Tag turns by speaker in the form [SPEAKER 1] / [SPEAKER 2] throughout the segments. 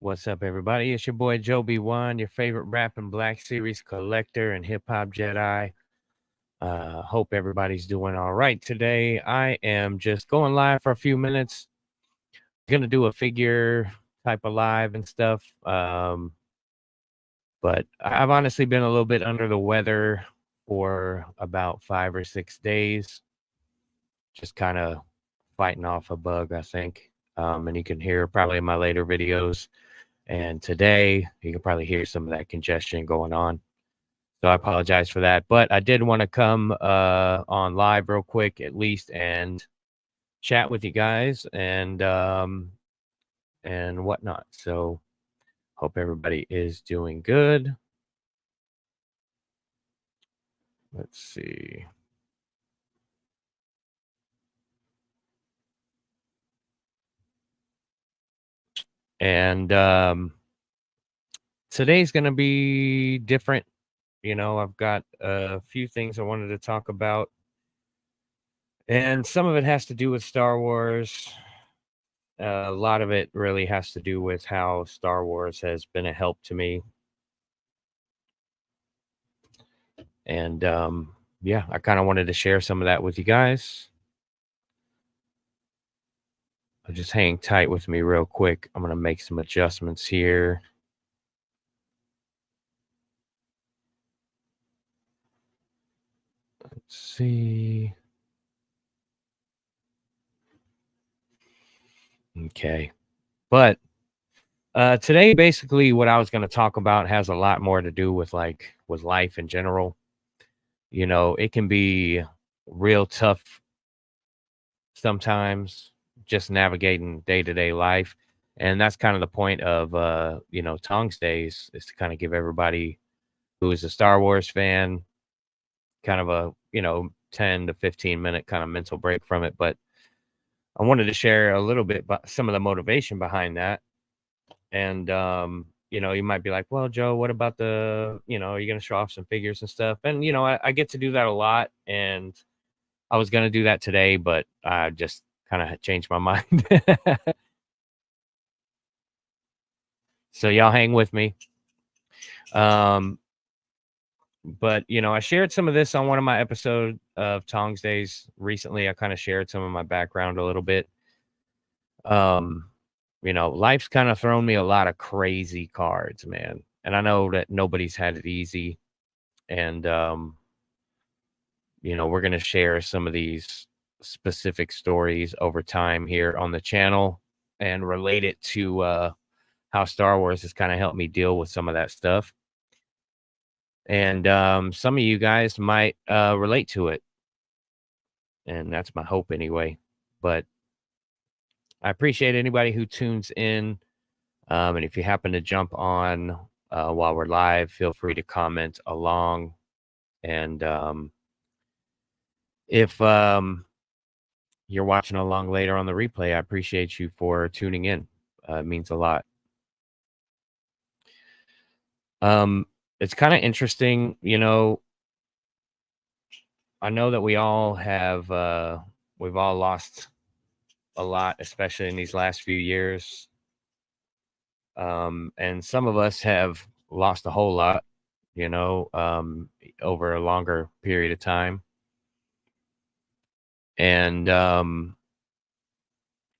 [SPEAKER 1] What's up, everybody? It's your boy Joe B1, your favorite rap and black series collector and hip hop Jedi. Hope everybody's doing all right today. I am just going live for a few minutes. Gonna do a figure type of live and stuff. But I've honestly been a little bit under the weather for about 5 or 6 days. Just kind of fighting off a bug, I think. And you can hear probably in my later videos. And today, you can probably hear some of that congestion going on. So I apologize for that. But I did want to come on live real quick, at least, and chat with you guys and whatnot. So hope everybody is doing good. Let's see. And today's going to be different. You know, I've got a few things I wanted to talk about. And some of it has to do with Star Wars. A lot of it really has to do with how Star Wars has been a help to me. And yeah, I kind of wanted to share some of that with you guys. Just hang tight with me real quick. I'm going to make some adjustments here. Let's see. Okay. But today, basically, what I was going to talk about has a lot more to do with with life in general. You know, it can be real tough sometimes just navigating day-to-day life. And that's kind of the point of, you know, Tongs Days, is to kind of give everybody who is a Star Wars fan kind of a, you know, 10 to 15 minute kind of mental break from it. But I wanted to share a little bit about some of the motivation behind that. And, you know, you might be like, well, Joe, what about you know, are you going to show off some figures and stuff? And, you know, I get to do that a lot. And I was going to do that today, but I just kind of changed my mind. So y'all hang with me. But you know, I shared some of this on one of my episodes of Tongs Days recently. I kind of shared some of my background a little bit. You know, life's kind of thrown me a lot of crazy cards, man. And I know that nobody's had it easy. And you know, we're gonna share some of these specific stories over time here on the channel and relate it to how Star Wars has kind of helped me deal with some of that stuff. And some of you guys might relate to it. And that's my hope anyway. But I appreciate anybody who tunes in. And if you happen to jump on while we're live, feel free to comment along. And if you're watching along later on the replay, I appreciate you for tuning in. It means a lot. It's kind of interesting, you know. I know that we all have, we've all lost a lot, especially in these last few years. And some of us have lost a whole lot, you know, over a longer period of time. And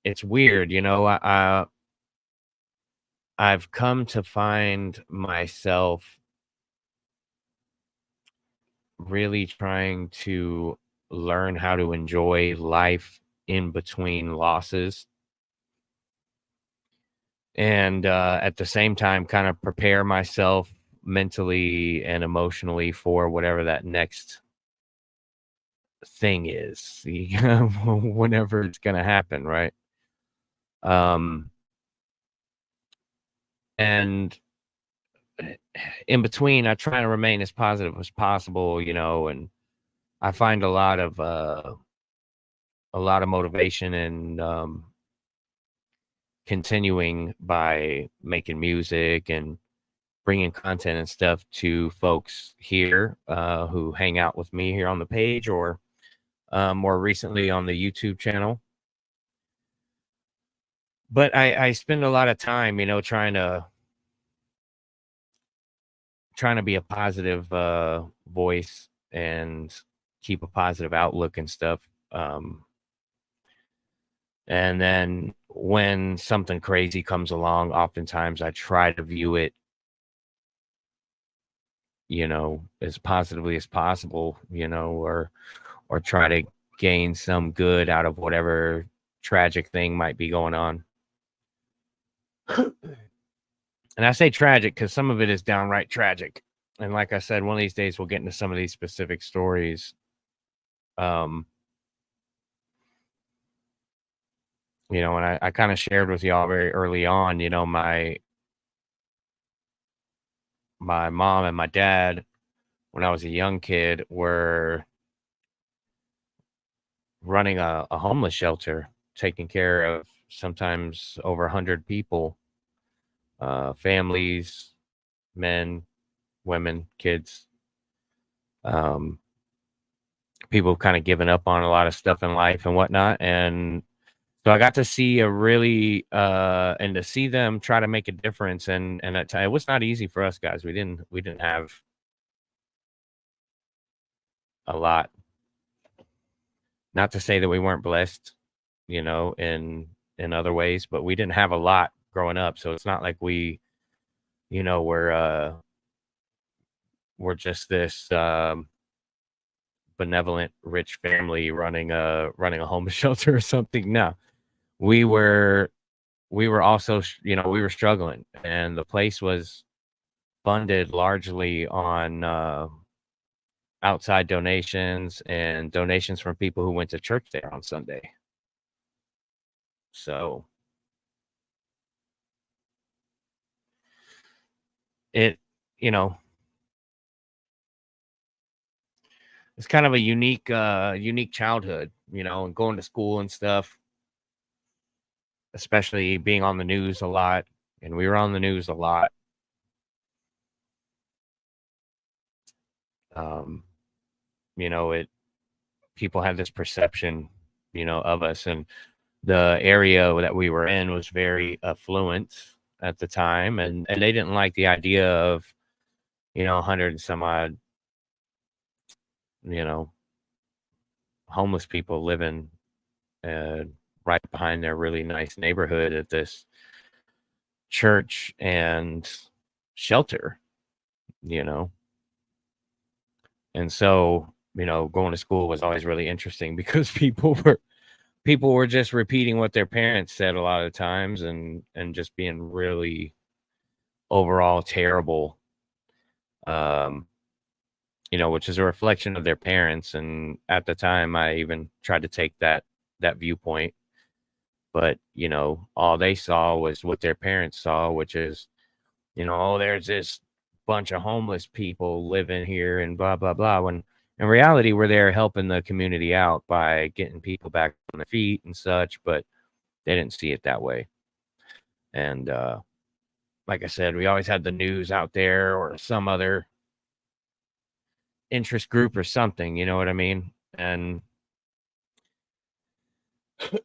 [SPEAKER 1] it's weird, you know, I've come to find myself really trying to learn how to enjoy life in between losses. And at the same time, kind of prepare myself mentally and emotionally for whatever that next thing is, whenever it's going to happen, right? And in between, I try to remain as positive as possible, you know, and I find a lot of motivation and continuing by making music and bringing content and stuff to folks here who hang out with me here on the page, or more recently on the YouTube channel. But I spend a lot of time, trying to be a positive voice and keep a positive outlook and stuff. And then when something crazy comes along, oftentimes I try to view it, as positively as possible, or try to gain some good out of whatever tragic thing might be going on. And I say tragic because some of it is downright tragic. And like I said, one of these days we'll get into some of these specific stories. Um, and I kind of shared with y'all very early on, my mom and my dad, when I was a young kid, were running a homeless shelter, taking care of sometimes over 100 people, families, men, women, kids, um, people kind of giving up on a lot of stuff in life and whatnot. And so I got to see and to see them try to make a difference. And it was not easy for us guys. We didn't have a lot. Not to say that we weren't blessed, in other ways, but we didn't have a lot growing up. So it's not like we, you know, we're we're just this benevolent rich family running a homeless shelter or something. No. We were also, we were struggling, and the place was funded largely on outside donations and donations from people who went to church there on Sunday. So it, you know, it's kind of a unique childhood, and going to school and stuff, especially being on the news a lot. And we were on the news a lot. Um, it people had this perception, of us, and the area that we were in was very affluent at the time, and they didn't like the idea of, 100 and some odd, you know, homeless people living uh, right behind their really nice neighborhood at this church and shelter, you know. And so, going to school was always really interesting because people were just repeating what their parents said a lot of times, and just being really overall terrible, um which is a reflection of their parents. And at the time I even tried to take that viewpoint, but all they saw was what their parents saw, which is, oh, there's this bunch of homeless people living here and blah blah blah, when in reality we're there helping the community out by getting people back on their feet and such. But they didn't see it that way. And like I said, we always had the news out there or some other interest group or something, you know what I mean? And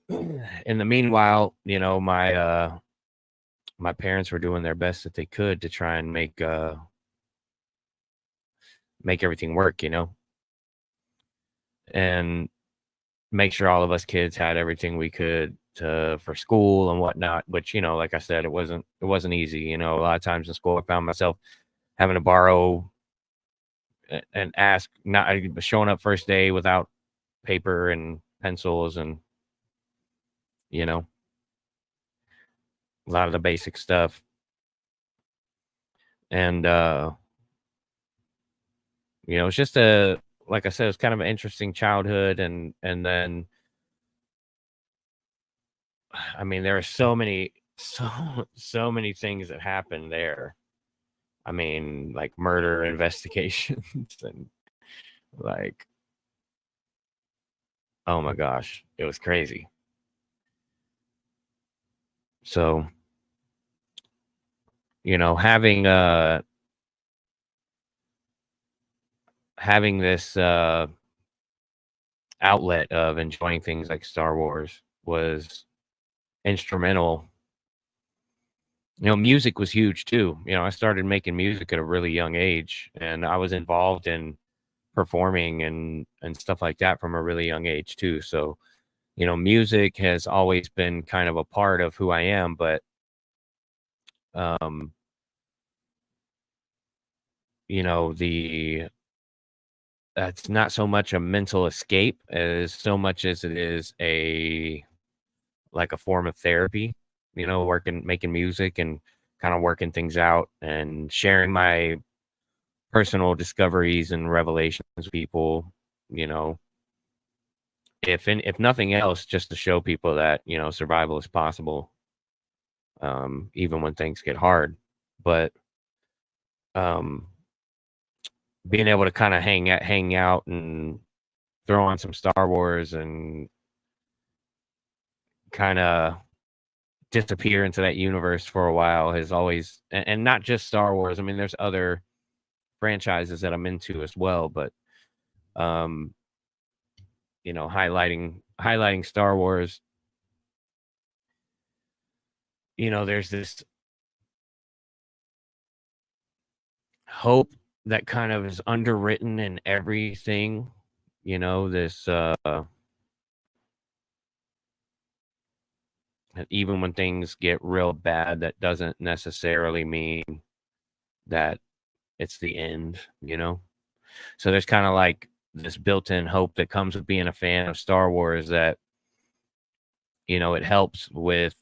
[SPEAKER 1] in the meanwhile, my parents were doing their best that they could to try and make everything work, and make sure all of us kids had everything we could for school and whatnot. Which, like I said, it wasn't easy. A lot of times in school I found myself having to borrow and ask, not showing up first day without paper and pencils, and a lot of the basic stuff. And it's just like I said, it's kind of an interesting childhood. And then, I mean, there are so many things that happened there. I mean, like murder investigations and, like, oh my gosh, it was crazy. So, having this outlet of enjoying things like Star Wars was instrumental music was huge too. I started making music at a really young age, and I was involved in performing and stuff like that from a really young age too. So, music has always been kind of a part of who I am, but um, the that's not so much a mental escape as so much as it is a form of therapy, making music and kind of working things out and sharing my personal discoveries and revelations with people, you know, if nothing else, just to show people that, survival is possible, even when things get hard. But um, being able to kind of hang out and throw on some Star Wars and kind of disappear into that universe for a while has always, and not just Star Wars. I mean, there's other franchises that I'm into as well, but um, highlighting Star Wars, there's this hope that kind of is underwritten in everything, this even when things get real bad, that doesn't necessarily mean that it's the end, So there's kind of like this built-in hope that comes with being a fan of Star Wars that, it helps with,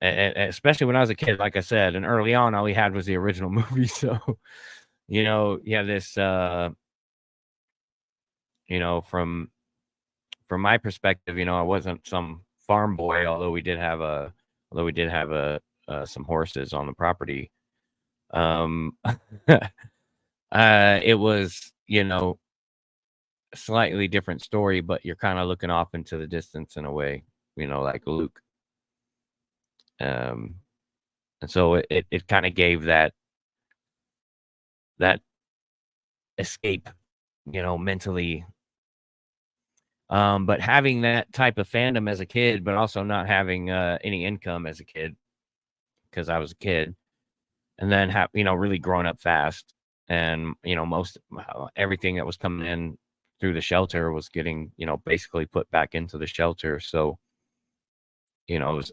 [SPEAKER 1] especially when I was a kid, like I said, and early on, all we had was the original movie. So, you have this, from my perspective, I wasn't some farm boy, although we did have some horses on the property. It was, a slightly different story, but you're kind of looking off into the distance in a way, like Luke. And so it kind of gave that escape, mentally. But having that type of fandom as a kid, but also not having any income as a kid, because I was a kid, and then really growing up fast, and most everything that was coming in through the shelter was getting basically put back into the shelter. So it was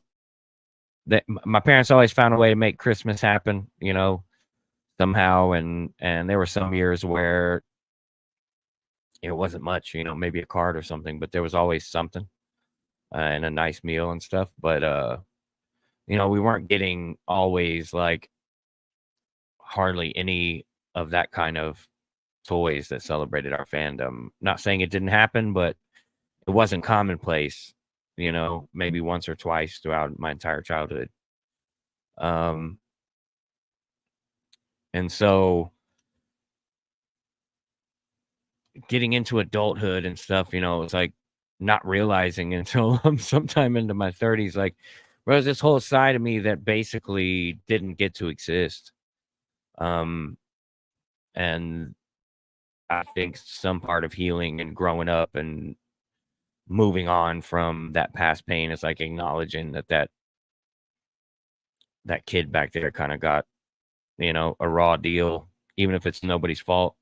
[SPEAKER 1] that my parents always found a way to make Christmas happen, somehow, and there were some years where it wasn't much, maybe a card or something, but there was always something, and a nice meal and stuff. But we weren't getting always like hardly any of that kind of toys that celebrated our fandom. Not saying it didn't happen, but it wasn't commonplace, maybe once or twice throughout my entire childhood. And so getting into adulthood and stuff, it was like not realizing until I'm sometime into my 30s, like, there's this whole side of me that basically didn't get to exist. And I think some part of healing and growing up and moving on from that past pain is like acknowledging that kid back there kind of got, a raw deal, even if it's nobody's fault.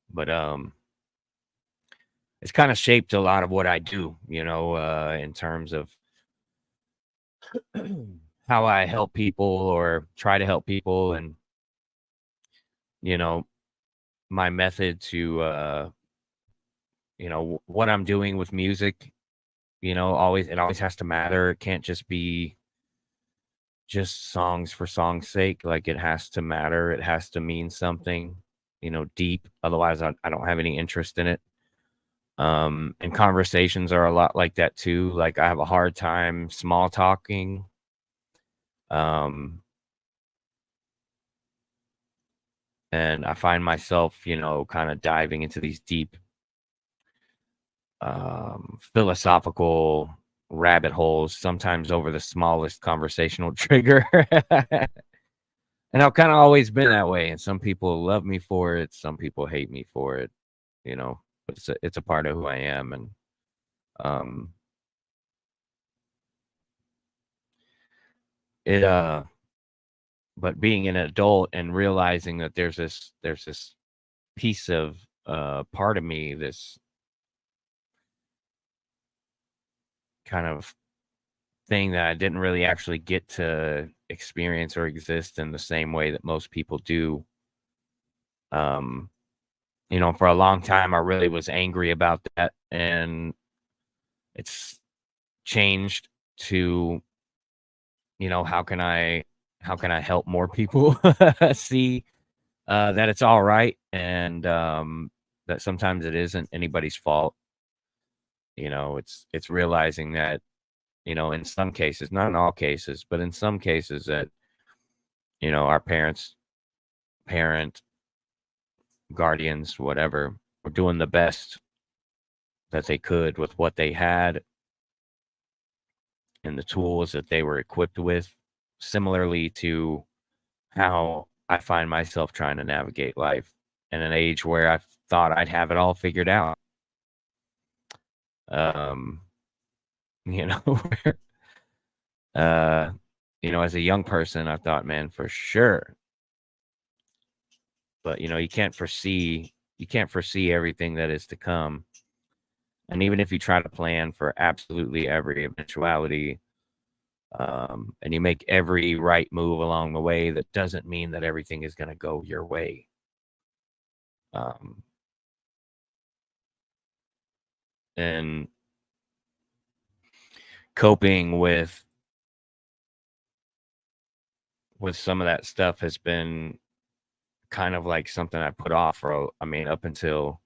[SPEAKER 1] But it's kind of shaped a lot of what I do, in terms of how I help people or try to help people, and my method to what I'm doing with music. It always has to matter. It can't just be just songs for song's sake. Like, it has to matter. It has to mean something, deep. Otherwise, I don't have any interest in it. And conversations are a lot like that too. Like, I have a hard time small talking. And I find myself, kind of diving into these deep, philosophical rabbit holes, sometimes over the smallest conversational trigger. And I've kind of always been that way. And some people love me for it. Some people hate me for it, but it's a part of who I am. And, it but being an adult and realizing that there's this piece of part of me, this kind of thing that I didn't really actually get to experience or exist in the same way that most people do. You know, for a long time I really was angry about that, and it's changed to, you know, how can I help more people see that it's all right, and that sometimes it isn't anybody's fault. You know, it's realizing that, you know, in some cases, not in all cases, but in some cases that, you know, our parent, guardians, whatever, were doing the best that they could with what they had and the tools that they were equipped with, similarly to how I find myself trying to navigate life in an age where I thought I'd have it all figured out. Um, you know, uh, you know, as a young person, I thought, man, for sure. But you know, you can't foresee everything that is to come. And even if you try to plan for absolutely every eventuality, and you make every right move along the way, that doesn't mean that everything is going to go your way. And coping with some of that stuff has been kind of like something I put off for, I mean, up until,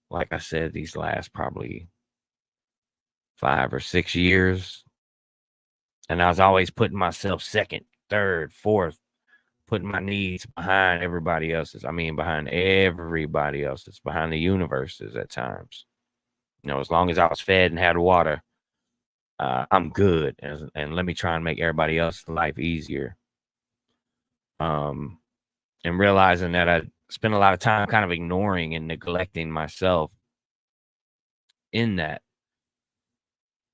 [SPEAKER 1] like I said, these last probably 5 or 6 years. And I was always putting myself second, third, fourth, putting my needs behind everybody else's. I mean, behind everybody else's, behind the universe's at times. You know, as long as I was fed and had water, I'm good. And let me try and make everybody else's life easier. And realizing that I spent a lot of time kind of ignoring and neglecting myself in that,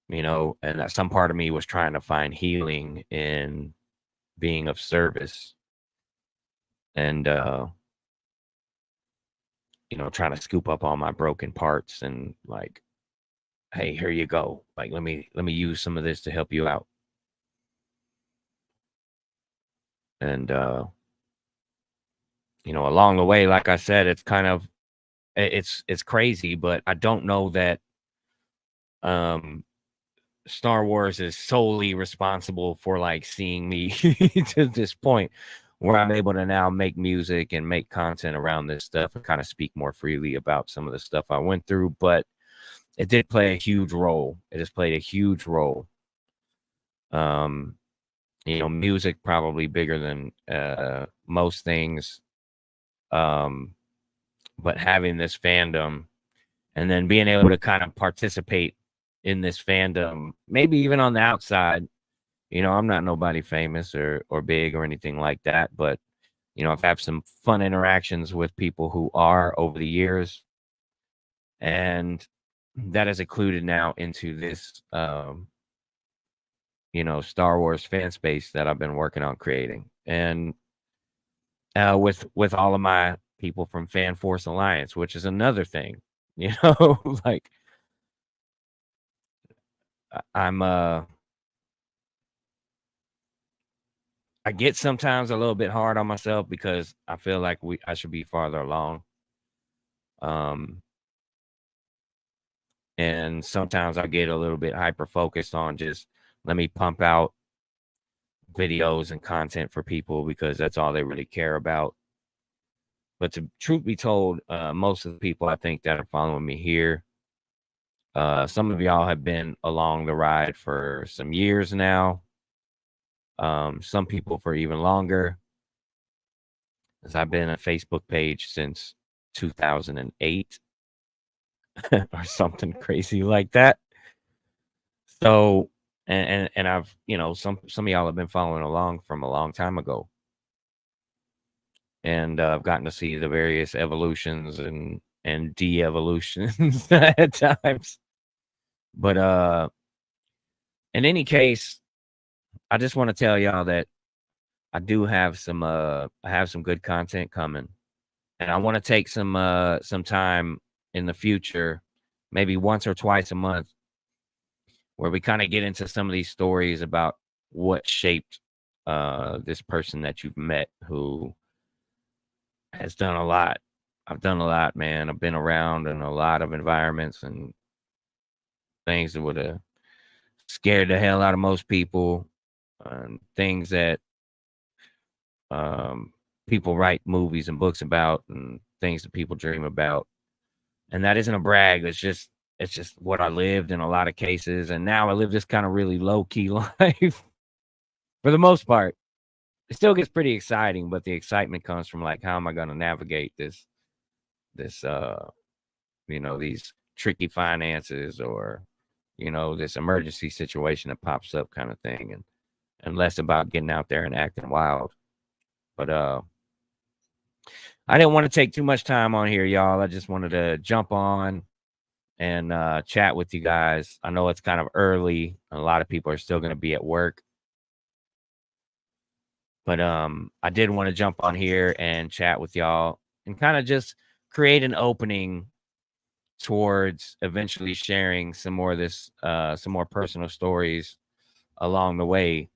[SPEAKER 1] you know, and that some part of me was trying to find healing in being of service and, you know, trying to scoop up all my broken parts and like, hey, here you go. Like, let me use some of this to help you out. And, you know, along the way, like I said, it's kind of, it's crazy, but I don't know that, Star Wars is solely responsible for like seeing me to this point where I'm able to now make music and make content around this stuff and kind of speak more freely about some of the stuff I went through. But it did play a huge role. It has played a huge role. You know, music probably bigger than most things. But having this fandom and then being able to kind of participate in this fandom, maybe even on the outside. You know, I'm not nobody famous or big or anything like that, but you know, I've had some fun interactions with people who are over the years, and that has included now into this, you know, Star Wars fan space that I've been working on creating, and with all of my people from Fan Force Alliance, which is another thing, you know, like I'm I get sometimes a little bit hard on myself because I feel like I should be farther along. And sometimes I get a little bit hyper focused on just let me pump out videos and content for people because that's all they really care about. But to truth be told, most of the people I think that are following me here, some of y'all have been along the ride for some years now. Some people for even longer. As I've been a Facebook page since 2008 or something crazy like that. So, and I've, you know, some of y'all have been following along from a long time ago, and I've gotten to see the various evolutions and de-evolutions at times. But in any case, I just want to tell y'all that I do have I have some good content coming, and I want to take some time in the future, maybe once or twice a month, where we kind of get into some of these stories about what shaped this person that you've met who has done a lot. I've done a lot, man. I've been around in a lot of environments and things that would have scared the hell out of most people, and things that people write movies and books about, and things that people dream about. And that isn't a brag. It's just what I lived in a lot of cases. And now I live this kind of really low key life for the most part. It still gets pretty exciting, but the excitement comes from like, how am I going to navigate this, these tricky finances, or, this emergency situation that pops up kind of thing, and less about getting out there and acting wild. But I didn't want to take too much time on here, y'all. I just wanted to jump on and chat with you guys. I know it's kind of early. A lot of people are still going to be at work. But I did want to jump on here and chat with y'all and kind of just create an opening towards eventually sharing some more of this, some more personal stories along the way,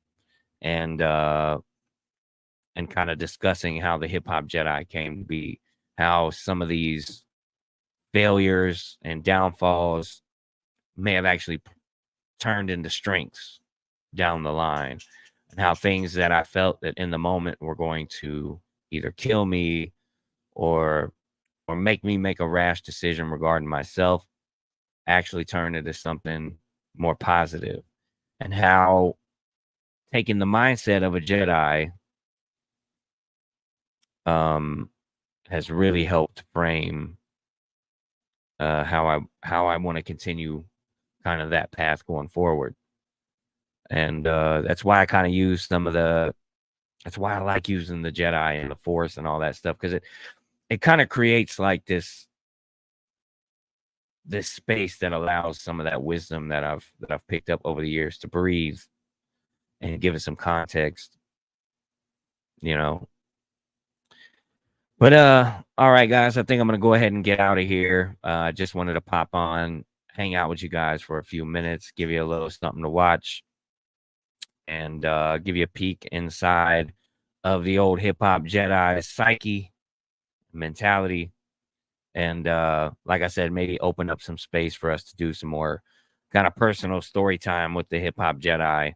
[SPEAKER 1] and kind of discussing how the Hip Hop Jedi came to be, how some of these failures and downfalls may have actually turned into strengths down the line, and how things that I felt that in the moment were going to either kill me or make me make a rash decision regarding myself actually turned into something more positive, and how taking the mindset of a Jedi has really helped frame how I want to continue kind of that path going forward. And that's why I kind of use that's why I like using the Jedi and the Force and all that stuff, because it kind of creates like this space that allows some of that wisdom that I've picked up over the years to breathe and give it some context, But all right, guys, I think I'm gonna go ahead and get out of here. I just wanted to pop on, hang out with you guys for a few minutes, give you a little something to watch, and give you a peek inside of the old Hip Hop Jedi psyche, mentality, and like I said, maybe open up some space for us to do some more kind of personal story time with the Hip Hop Jedi,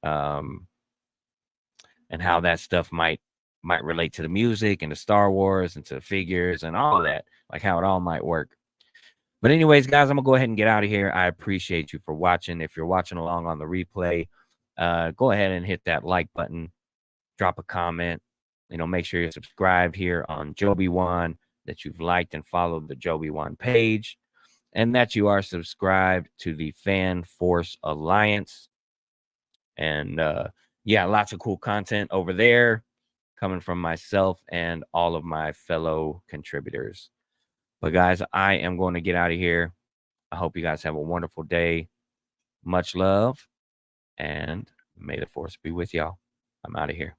[SPEAKER 1] and how that stuff might relate to the music and the Star Wars and to the figures and all of that, like how it all might work. But anyways, guys, I'm gonna go ahead and get out of here. I appreciate you for watching. If you're watching along on the replay, go ahead and hit that like button, drop a comment, make sure you're subscribed here on JobyWY, that you've liked and followed the JobyWY page, and that you are subscribed to the Fan Force Alliance. And yeah, lots of cool content over there coming from myself and all of my fellow contributors. But guys, I am going to get out of here. I hope you guys have a wonderful day. Much love, and may the Force be with y'all. I'm out of here.